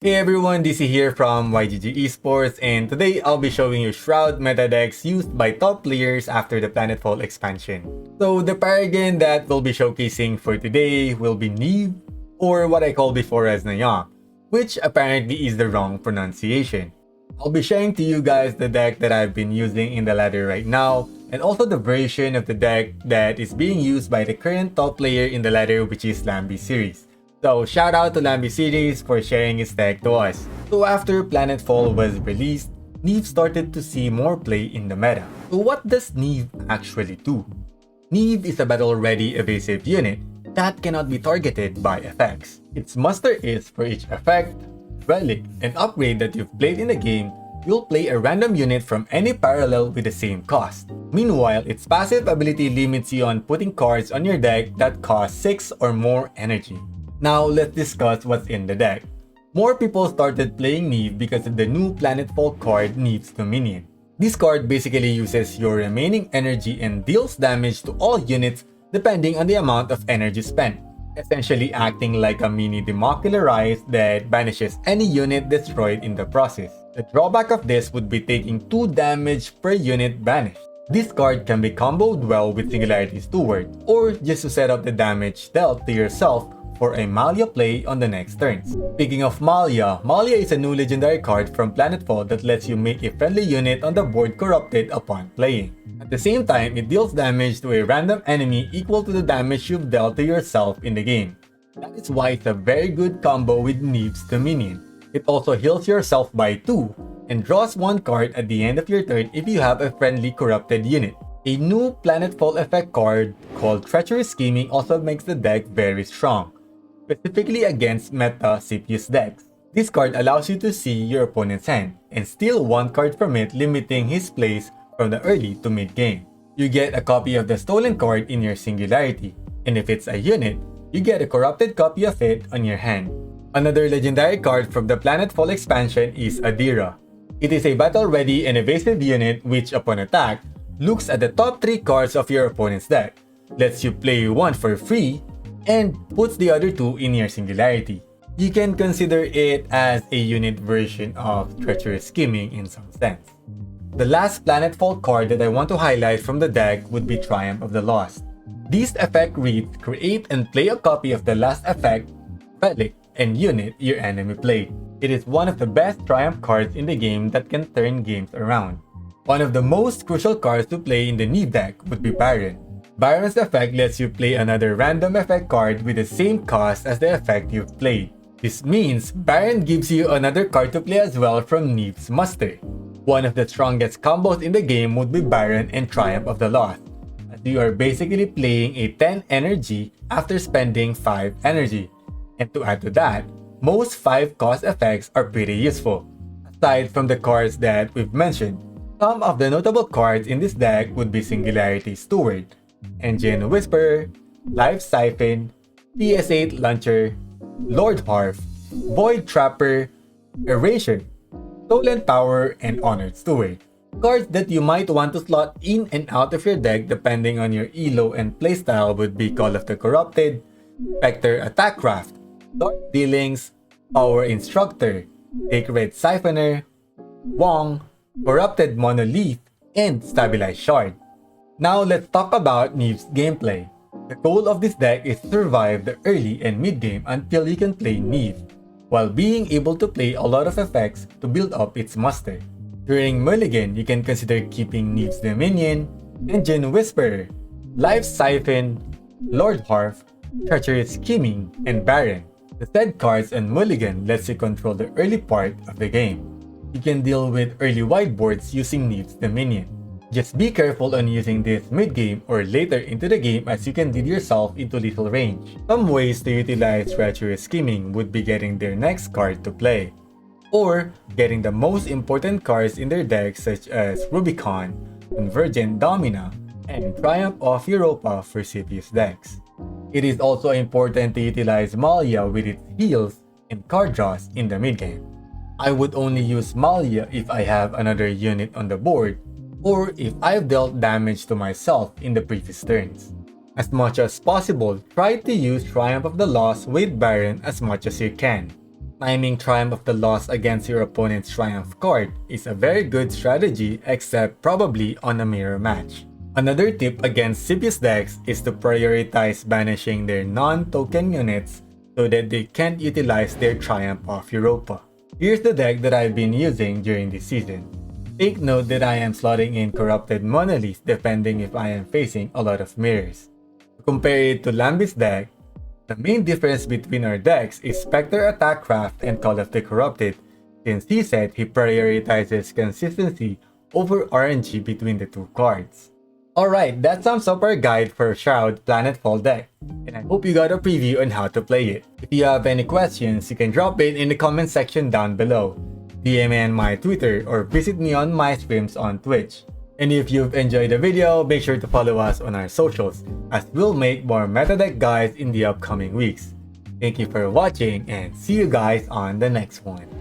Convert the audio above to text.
Hey everyone, Disi here from YGG Esports, and today I'll be showing you SHROUD meta decks used by top players after the Planetfall Expansion. So the Paragon that we'll be showcasing for today will be Neve, or what I called before as Nayam, which apparently is the wrong pronunciation. I'll be sharing to you guys the deck that I've been using in the ladder right now, and also the version of the deck that is being used by the current top player in the ladder, which is LambySeries. So shout out to LambySeries for sharing his deck to us. So after Planetfall was released, Neve started to see more play in the meta. So what does Neve actually do? Neve is a battle-ready evasive unit that cannot be targeted by effects. Its muster is for each effect, relic, and upgrade that you've played in the game, you'll play a random unit from any parallel with the same cost. Meanwhile, its passive ability limits you on putting cards on your deck that cost 6 or more energy. Now let's discuss what's in the deck. More people started playing Neve because of the new Planetfall card Neve's Dominion. This card basically uses your remaining energy and deals damage to all units depending on the amount of energy spent, essentially acting like a mini Democularized that banishes any unit destroyed in the process. The drawback of this would be taking 2 damage per unit banished. This card can be comboed well with Singularity Steward, or just to set up the damage dealt to yourself for a Malia play on the next turns. Speaking of Malia, Malia is a new legendary card from Planetfall that lets you make a friendly unit on the board corrupted upon playing. At the same time, it deals damage to a random enemy equal to the damage you've dealt to yourself in the game. That is why it's a very good combo with Neve's Dominion. It also heals yourself by 2 and draws 1 card at the end of your turn if you have a friendly corrupted unit. A new Planetfall effect card called Treacherous Scheming also makes the deck very strong, specifically against meta CPU's decks. This card allows you to see your opponent's hand and steal 1 card from it, limiting his plays from the early to mid game. You get a copy of the stolen card in your Singularity, and if it's a unit, you get a corrupted copy of it on your hand. Another legendary card from the Planetfall expansion is Adira. It is a battle-ready and evasive unit which, upon attack, looks at the top 3 cards of your opponent's deck, lets you play 1 for free, and puts the other 2 in your Singularity. You can consider it as a unit version of Treacherous Scheming in some sense. The last Planetfall card that I want to highlight from the deck would be Triumph of the Lost. These effect reads create and play a copy of the last effect, relic, and unit your enemy played. It is one of the best Triumph cards in the game that can turn games around. One of the most crucial cards to play in the Neve deck would be Baron. Baron's effect lets you play another random effect card with the same cost as the effect you've played. This means Baron gives you another card to play as well from Neve's muster. One of the strongest combos in the game would be Baron and Triumph of the Lost, as you are basically playing a 10 energy after spending 5 energy. And to add to that, most 5 cost effects are pretty useful. Aside from the cards that we've mentioned, some of the notable cards in this deck would be Singularity Steward, Engine Whisperer, Life Siphon, PS8 Launcher, Lord Harf, Void Trapper, Erasure, Stolen Power, and Honored Steward. Cards that you might want to slot in and out of your deck depending on your elo and playstyle would be Call of the Corrupted, Spectre Attackcraft, Dark Dealings, Power Instructor, Take Red Siphoner, Wong, Corrupted Monolith, and Stabilized Shard. Now let's talk about Neve's gameplay. The goal of this deck is to survive the early and mid game until you can play Neve, while being able to play a lot of effects to build up its muster. During Mulligan, you can consider keeping Neve's Dominion, Engine Whisperer, Life Siphon, Lord Harf, Treacherous Scheming, and Baron. The said cards on Mulligan lets you control the early part of the game. You can deal with early whiteboards using Neve's Dominion. Just be careful on using this mid-game or later into the game as you can lead yourself into lethal range. Some ways to utilize Treacherous Scheming would be getting their next card to play, or getting the most important cards in their deck such as Rubicon, Convergent Domina, and Triumph of Europa for CPU's decks. It is also important to utilize Malia with its heals and card draws in the mid-game. I would only use Malia if I have another unit on the board, or if I've dealt damage to myself in the previous turns. As much as possible, try to use Triumph of the Lost with Baron as much as you can. Timing Triumph of the Lost against your opponent's Triumph card is a very good strategy, except probably on a mirror match. Another tip against CPS decks is to prioritize banishing their non-token units so that they can't utilize their Triumph of Europa. Here's the deck that I've been using during this season. Take note that I am slotting in Corrupted Monolith depending if I am facing a lot of mirrors. To compare it to Lamby's deck, the main difference between our decks is Spectre Attackcraft and Call of the Corrupted, since he said he prioritizes consistency over RNG between the two cards. Alright, that sums up our guide for SHROUD Planetfall deck, and I hope you got a preview on how to play it. If you have any questions, you can drop it in the comment section down below. DM me on my Twitter or visit me on my streams on Twitch. And if you've enjoyed the video, make sure to follow us on our socials, as we'll make more meta deck guides in the upcoming weeks. Thank you for watching and see you guys on the next one.